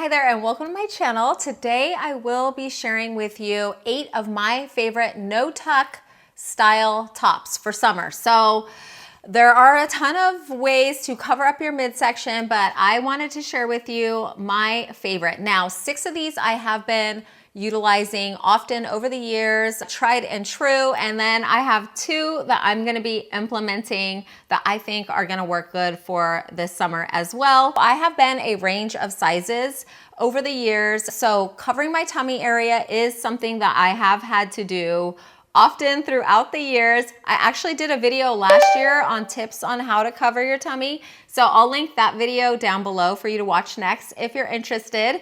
Hi there and welcome to my channel. Today I will be sharing with you 8 of my favorite no tuck style tops for summer. So there are a ton of ways to cover up your midsection, but I wanted to share with you my favorite. Now, 6 of these I have been utilizing often over the years, tried and true, and then I have 2 that I'm gonna be implementing that I think are gonna work good for this summer as well. I have been a range of sizes over the years, so covering my tummy area is something that I have had to do often throughout the years. I actually did a video last year on tips on how to cover your tummy, so I'll link that video down below for you to watch next if you're interested.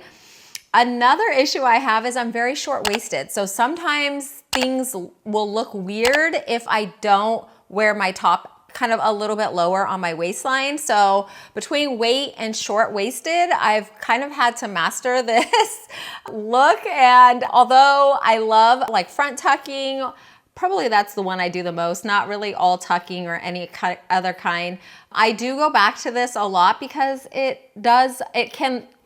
Another issue I have is I'm very short-waisted. So sometimes things will look weird if I don't wear my top kind of a little bit lower on my waistline. So between weight and short-waisted, I've kind of had to master this look. And although I love like front tucking, probably that's the one I do the most, not really all tucking or any other kind. I do go back to this a lot because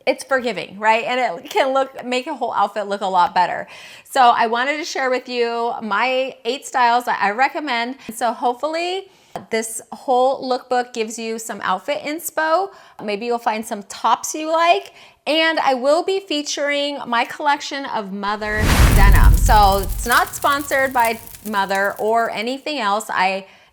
it's forgiving, right? And it can make a whole outfit look a lot better. So I wanted to share with you my 8 styles that I recommend. So hopefully this whole lookbook gives you some outfit inspo. Maybe you'll find some tops you like. And I will be featuring my collection of Mother denim. So it's not sponsored by Mother or anything else.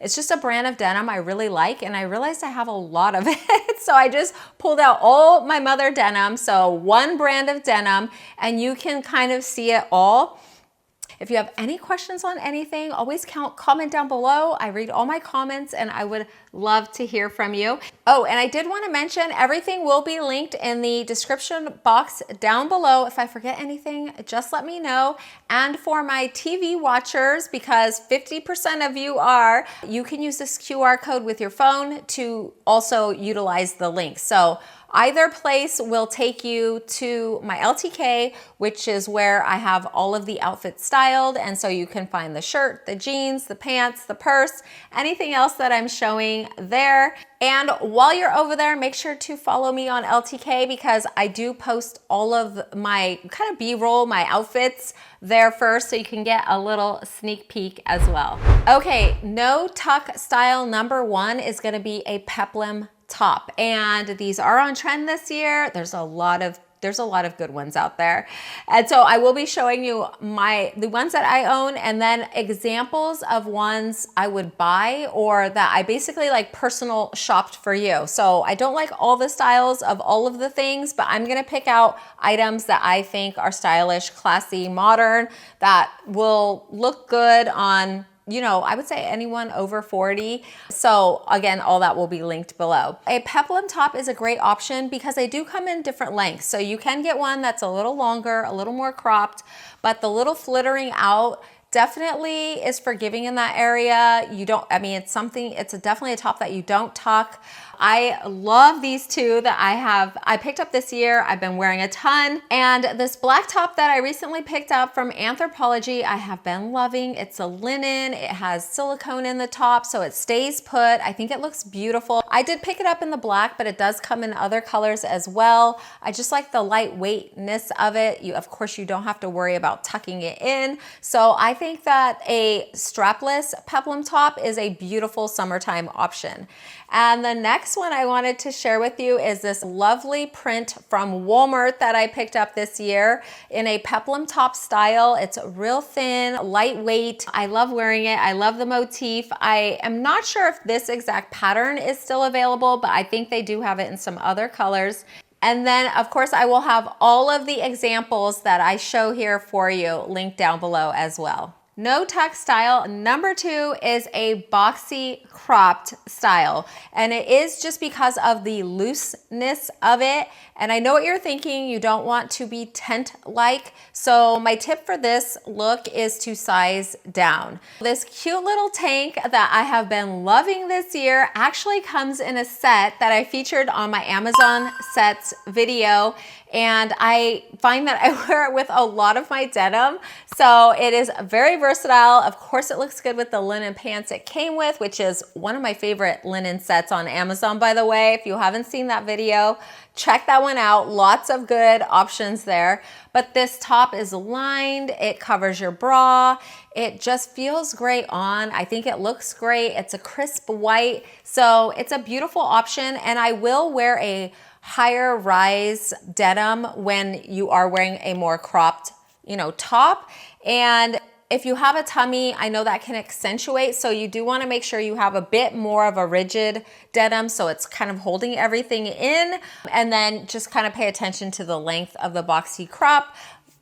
It's just a brand of denim I really like, and I realized I have a lot of it. So I just pulled out all my Mother denim, so one brand of denim, and you can kind of see it all. If you have any questions on anything, always comment down below. I read all my comments and I would love to hear from you. Oh, and I did want to mention everything will be linked in the description box down below. If I forget anything, just let me know. And for my TV watchers, because 50% of you can use this QR code with your phone to also utilize the link. So either place will take you to my LTK, which is where I have all of the outfits styled. And so you can find the shirt, the jeans, the pants, the purse, anything else that I'm showing there. And while you're over there, make sure to follow me on LTK because I do post all of my kind of B-roll, my outfits there first, so you can get a little sneak peek as well. Okay, no tuck style number 1 is gonna be a Peplum top, and these are on trend this year. There's a lot of good ones out there, and so I will be showing you the ones that I own, and then examples of ones I would buy or that I basically like personal shopped for you. So I don't like all the styles of all of the things, but I'm gonna pick out items that I think are stylish, classy, modern, that will look good on, you know, I would say anyone over 40. So again, all that will be linked below. A Peplum top is a great option because they do come in different lengths. So you can get one that's a little longer, a little more cropped, but the little flittering out definitely is forgiving in that area. It's definitely a top that you don't tuck. I love these 2 that I picked up this year. I've been wearing a ton. And this black top that I recently picked up from Anthropologie, I have been loving. It's a linen, it has silicone in the top, so it stays put. I think it looks beautiful. I did pick it up in the black, but it does come in other colors as well. I just like the lightweightness of it. Of course, you don't have to worry about tucking it in. So I think that a strapless Peplum top is a beautiful summertime option. And the next one I wanted to share with you is this lovely print from Walmart that I picked up this year in a Peplum top style. It's real thin, lightweight. I love wearing it. I love the motif. I am not sure if this exact pattern is still available, but I think they do have it in some other colors. And then, of course, I will have all of the examples that I show here for you linked down below as well. No tuck style number 2 is a boxy cropped style, and it is just because of the looseness of it. And I know what you're thinking, you don't want to be tent-like, so my tip for this look is to size down. This cute little tank that I have been loving this year actually comes in a set that I featured on my Amazon sets video, and I find that I wear it with a lot of my denim, so it is very versatile. Of course, it looks good with the linen pants it came with, which is one of my favorite linen sets on Amazon, by the way. If you haven't seen that video, check that one out. Lots of good options there. But this top is lined. It covers your bra. It just feels great on. I think it looks great. It's a crisp white. So it's a beautiful option. And I will wear a higher rise denim when you are wearing a more cropped, top. And if you have a tummy, I know that can accentuate, so you do want to make sure you have a bit more of a rigid denim so it's kind of holding everything in, and then just kind of pay attention to the length of the boxy crop.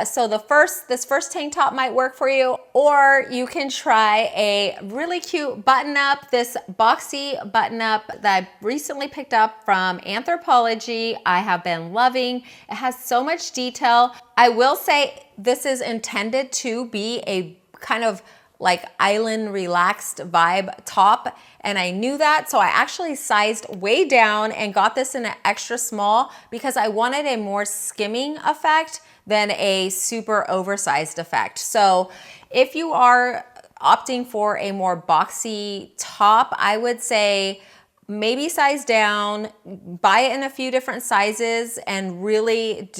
So this first tank top might work for you, or you can try a really cute button up, this boxy button up that I recently picked up from Anthropologie. I have been loving. It has so much detail. I will say this is intended to be a kind of like island relaxed vibe top, and I knew that, so I actually sized way down and got this in an extra small because I wanted a more skimming effect than a super oversized effect. So if you are opting for a more boxy top, I would say maybe size down, buy it in a few different sizes, and really,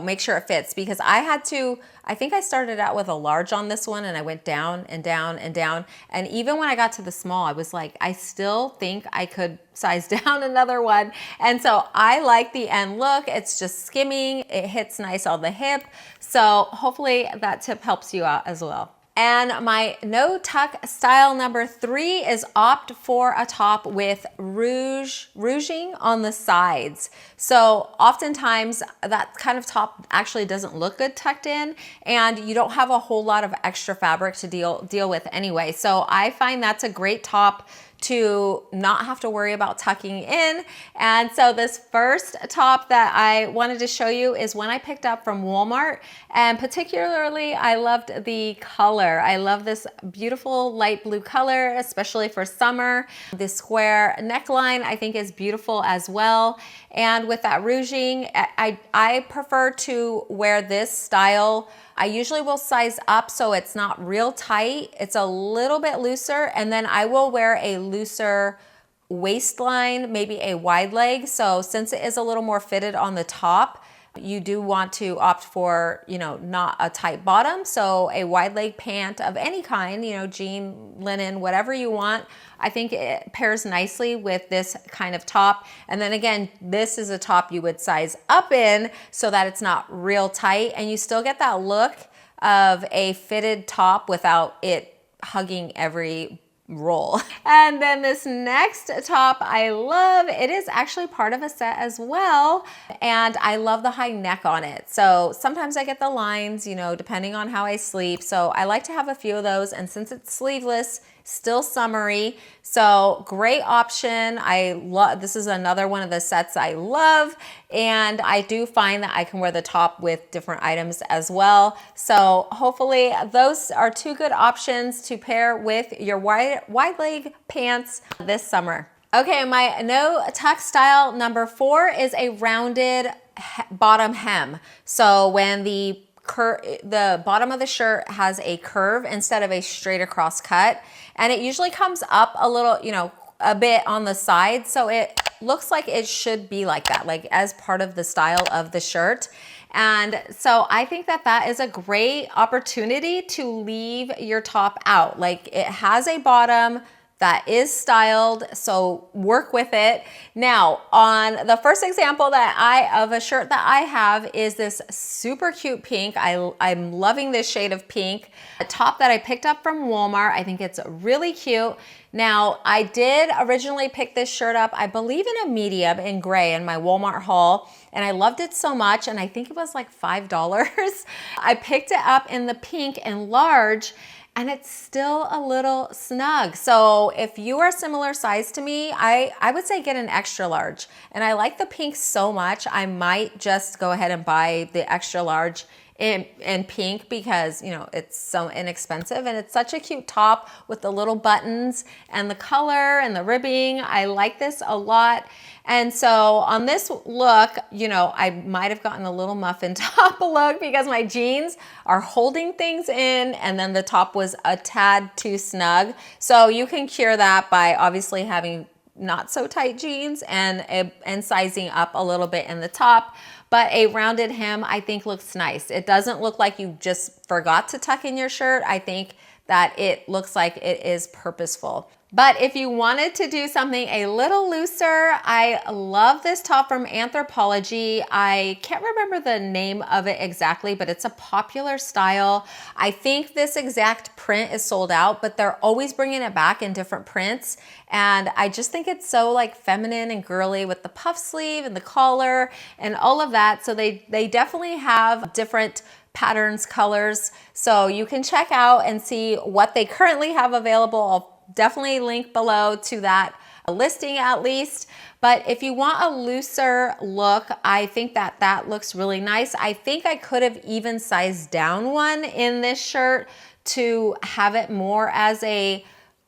make sure it fits, because I think I started out with a large on this one and I went down and down and down. And even when I got to the small, I was like, I still think I could size down another one. And so I like the end look. It's just skimming. It hits nice on the hip. So hopefully that tip helps you out as well. And my no tuck style number 3 is opt for a top with rouge rouging on the sides. So oftentimes that kind of top actually doesn't look good tucked in, and you don't have a whole lot of extra fabric to deal with anyway. So I find that's a great top to not have to worry about tucking in. And so this first top that I wanted to show you is one I picked up from Walmart, and particularly I loved the color. I love this beautiful light blue color, especially for summer. The square neckline I think is beautiful as well. And with that rouging, I prefer to wear this style. I usually will size up so it's not real tight. It's a little bit looser, and then I will wear a looser waistline, maybe a wide leg. So since it is a little more fitted on the top, you do want to opt for, not a tight bottom. So a wide leg pant of any kind, jean, linen, whatever you want. I think it pairs nicely with this kind of top. And then again, this is a top you would size up in so that it's not real tight, and you still get that look of a fitted top without it hugging every roll. And then this next top I love. It is actually part of a set as well, and I love the high neck on it. So sometimes I get the lines, depending on how I sleep. So I like to have a few of those, and since it's sleeveless, still summery, so great option. This is another one of the sets I love, and I do find that I can wear the top with different items as well. So hopefully those are 2 good options to pair with your wide leg pants this summer. Okay, my no tuck style number 4 is a rounded bottom hem. So when the bottom of the shirt has a curve instead of a straight across cut, and it usually comes up a little, a bit on the side, so it looks like it should be like that, like as part of the style of the shirt. And so I think that is a great opportunity to leave your top out. Like, it has a bottom that is styled, so work with it. Now, on the first example of a shirt that I have is this super cute pink. I'm loving this shade of pink. A top that I picked up from Walmart. I think it's really cute. Now, I did originally pick this shirt up, I believe in a medium in gray in my Walmart haul, and I loved it so much, and I think it was like $5. I picked it up in the pink in large, and it's still a little snug. So if you are similar size to me, I would say get an extra large. And I like the pink so much, I might just go ahead and buy the extra large in pink, because it's so inexpensive, and it's such a cute top with the little buttons and the color and the ribbing. I like this a lot. And so on this look, I might have gotten a little muffin top look because my jeans are holding things in, and then the top was a tad too snug. So you can cure that by obviously having not so tight jeans and sizing up a little bit in the top. But a rounded hem I think looks nice. It doesn't look like you just forgot to tuck in your shirt. I think that it looks like it is purposeful. But if you wanted to do something a little looser, I love this top from Anthropologie. I can't remember the name of it exactly, but it's a popular style. I think this exact print is sold out, but they're always bringing it back in different prints. And I just think it's so like feminine and girly with the puff sleeve and the collar and all of that. So they definitely have different patterns, colors. So you can check out and see what they currently have available. I'll definitely link below to that listing at least. But if you want a looser look, I think that looks really nice. I think I could have even sized down one in this shirt to have it more as a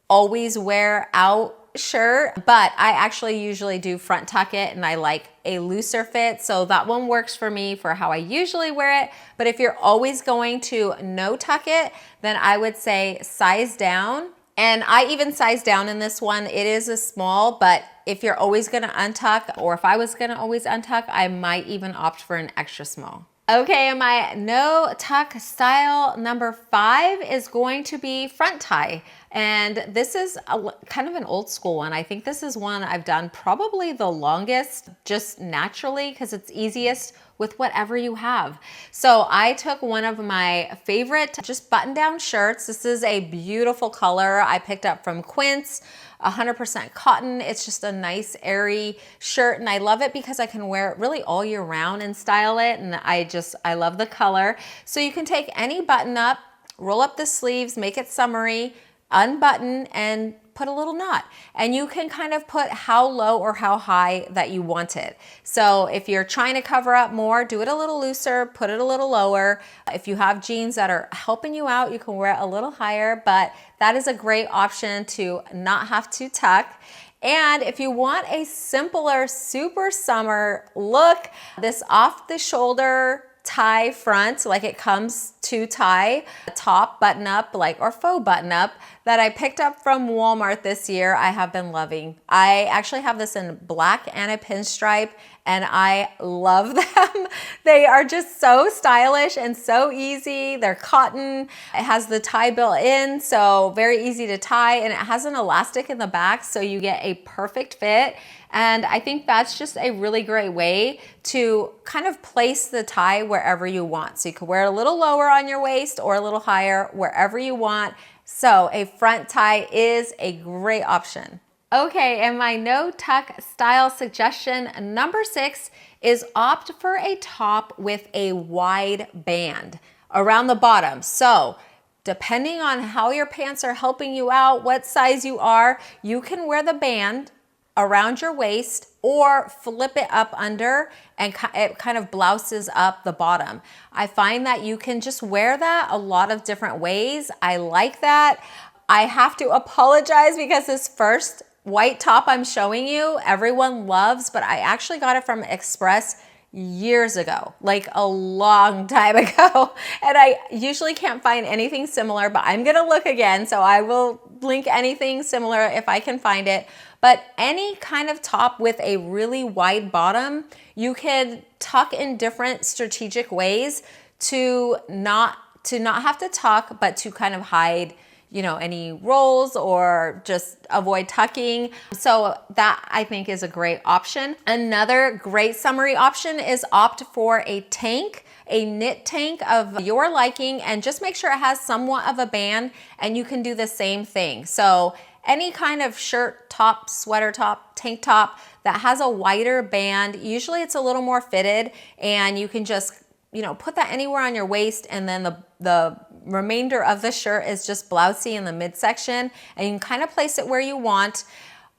always wear out shirt, but I actually usually do front tuck it and I like a looser fit. So that one works for me for how I usually wear it. But if you're always going to no tuck it, then I would say size down. And I even size down in this one. It is a small, but if you're always gonna untuck, or if I was gonna always untuck, I might even opt for an extra small. Okay, and my no tuck style number 5 is going to be front tie. And this is kind of an old school one. I think this is one I've done probably the longest, just naturally, because it's easiest with whatever you have. So I took one of my favorite just button down shirts. This is a beautiful color I picked up from Quince. 100% cotton. It's just a nice airy shirt and I love it because I can wear it really all year round and style it, and I love the color. So you can take any button up, roll up the sleeves, make it summery, unbutton and put a little knot. And you can kind of put how low or how high that you want it. So if you're trying to cover up more, do it a little looser, put it a little lower. If you have jeans that are helping you out, you can wear it a little higher, but that is a great option to not have to tuck. And if you want a simpler, super summer look, this off the shoulder tie front, like it comes to tie, top button up, like, or faux button up that I picked up from Walmart this year, I have been loving. I actually have this in black and a pinstripe and I love them. They are just so stylish and so easy. They're cotton. It has the tie built in, so very easy to tie, and it has an elastic in the back so you get a perfect fit. And I think that's just a really great way to kind of place the tie wherever you want. So you can wear it a little lower on your waist or a little higher, wherever you want. So a front tie is a great option. Okay, and my no tuck style suggestion number 6 is opt for a top with a wide band around the bottom. So depending on how your pants are helping you out, what size you are, you can wear the band around your waist or flip it up under and it kind of blouses up the bottom. I find that you can just wear that a lot of different ways. I like that. I have to apologize because this first white top I'm showing you, everyone loves, but I actually got it from Express years ago, like a long time ago. And I usually can't find anything similar, but I'm gonna look again. So I will link anything similar if I can find it. But any kind of top with a really wide bottom, you can tuck in different strategic ways to not have to tuck, but to kind of hide, you know, any rolls or just avoid tucking. So that I think is a great option. Another great summery option is opt for a tank, a knit tank of your liking, and just make sure it has somewhat of a band, and you can do the same thing. So any kind of shirt top, sweater top, tank top that has a wider band, usually it's a little more fitted, and you can just, you know, put that anywhere on your waist, and then the remainder of the shirt is just blousey in the midsection, and you can kind of place it where you want.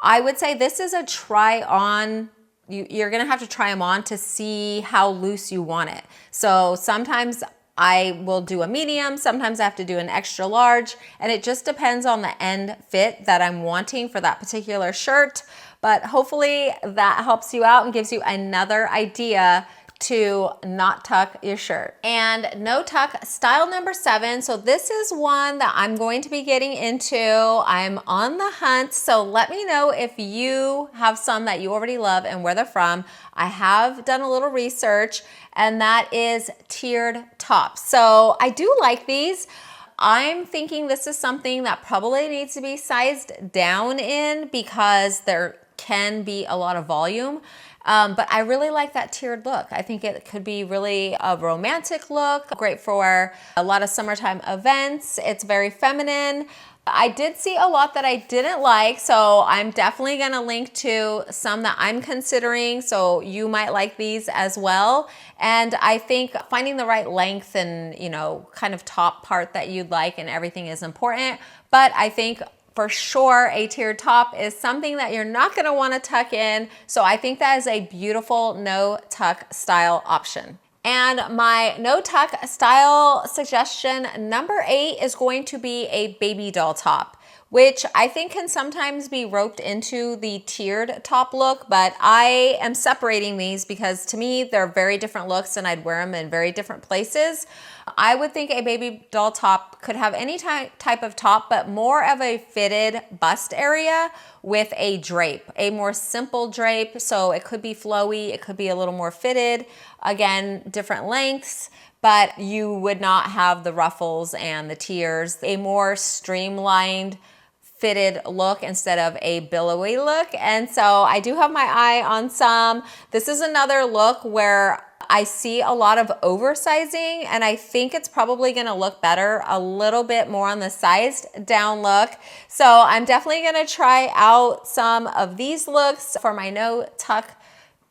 I would say this is a try on. You're gonna have to try them on to see how loose you want it. So sometimes I will do a medium, sometimes I have to do an extra large, and it just depends on the end fit that I'm wanting for that particular shirt. But hopefully that helps you out and gives you another idea to not tuck your shirt. And no tuck style number 7. So this is one that I'm going to be getting into. I'm on the hunt. So let me know if you have some that you already love and where they're from. I have done a little research, and that is tiered tops. So I do like these. I'm thinking this is something that probably needs to be sized down in because there can be a lot of volume. But I really like that tiered look. I think it could be really a romantic look, great for a lot of summertime events. It's very feminine. I did see a lot that I didn't like, so I'm definitely gonna link to some that I'm considering, so you might like these as well. And I think finding the right length and, you know, kind of top part that you'd like and everything is important. But I think for sure, a tiered top is something that you're not gonna wanna tuck in. So I think that is a beautiful no tuck style option. And my no tuck style suggestion number 8 is going to be a baby doll top, which I think can sometimes be roped into the tiered top look, but I am separating these because to me, they're very different looks and I'd wear them in very different places. I would think a baby doll top could have any type of top, but more of a fitted bust area with a drape, a more simple drape. So it could be flowy, it could be a little more fitted. Again, different lengths, but you would not have the ruffles and the tiers. A more streamlined fitted look instead of a billowy look. And so I do have my eye on some. This is another look where I see a lot of oversizing, and I think it's probably gonna look better a little bit more on the sized down look. So I'm definitely gonna try out some of these looks for my no tuck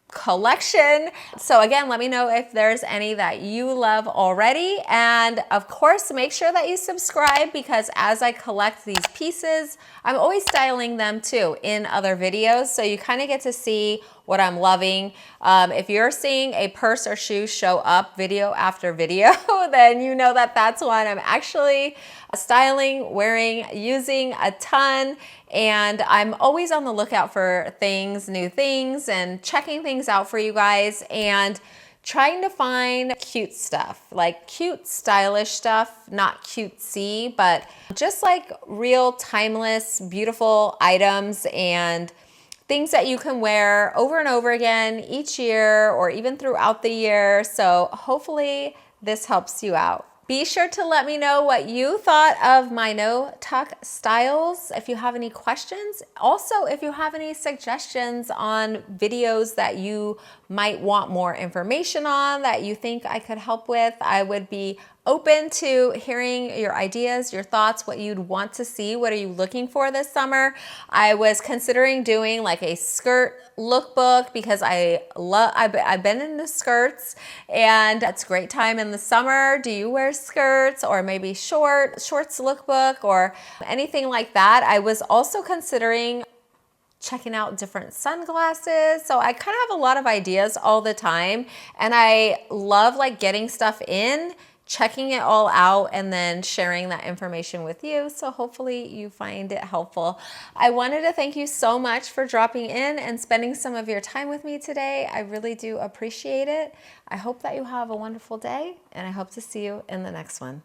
collection. So again, let me know if there's any that you love already. And of course, make sure that you subscribe because as I collect these pieces, I'm always styling them too in other videos. So you kind of get to see what I'm loving. If you're seeing a purse or shoe show up video after video, then you know that that's one I'm actually styling, wearing, using a ton. And I'm always on the lookout for things, new things, and checking things out for you guys and trying to find cute stuff, like cute, stylish stuff, not cutesy, but just like real timeless, beautiful items and things that you can wear over and over again each year or even throughout the year. So hopefully this helps you out. Be sure to let me know what you thought of my no tuck styles. If you have any questions, also if you have any suggestions on videos that you might want more information on that you think I could help with, I would be open to hearing your ideas, your thoughts, what you'd want to see. What are you looking for this summer? I was considering doing like a skirt lookbook because I've been into skirts and it's a great time in the summer. Do you wear skirts or maybe shorts lookbook or anything like that? I was also considering checking out different sunglasses. So I kind of have a lot of ideas all the time and I love like getting stuff in, checking it all out, and then sharing that information with you. So hopefully you find it helpful. I wanted to thank you so much for dropping in and spending some of your time with me today. I really do appreciate it. I hope that you have a wonderful day, and I hope to see you in the next one.